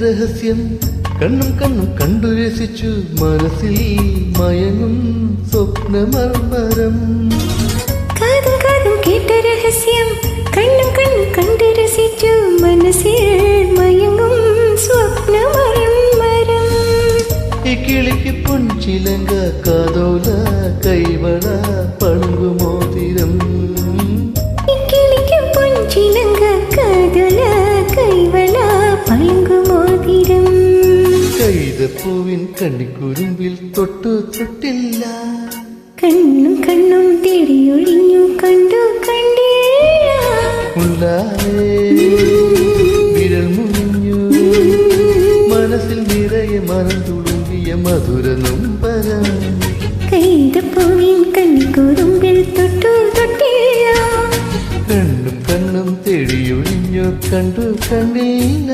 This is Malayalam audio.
രഹസ്യം കണ്ണും കണ്ണും കണ്ടു രസിച്ചു മനസ്സിൽ മയങ്ങും സ്വപ്നമർമരം കാതും കാതും കേട്ട രഹസ്യം കണ്ണും കണ്ണും കണ്ടു രസിച്ചു മനസ്സിൽ മയങ്ങും സ്വപ്നമർമരം ഈ കിളിക്ക് പൊൻചിലങ്ക കാതോല കൈവള പളുങ്കുമോതിരം ഈ കിളിക്ക് പൊൻചിലങ്ക കാതോല കൈവള പളുങ്കുമോതിരം കൈതപ്പൂവിൻ കണ്ണിക്കുരുമ്പിൽ തൊട്ടു തൊട്ടില്ല കണ്ണും കണ്ണും തേടിയൊഴിഞ്ഞു കണ്ടു കണ്ടില്ല ഉള്ളാലേ വിരൽ മുറിഞ്ഞു മനസ്സിൽ നിറയെ മനം തുളുമ്പിയ മധുര നൊമ്പരം കൈതപ്പൂവിൻ കണ്ണിക്കുരുമ്പിൽ തൊട്ടു തൊട്ടില്ല കണ്ണും കണ്ണും തേടിയൊഴിഞ്ഞു കണ്ടു കണ്ടില്ല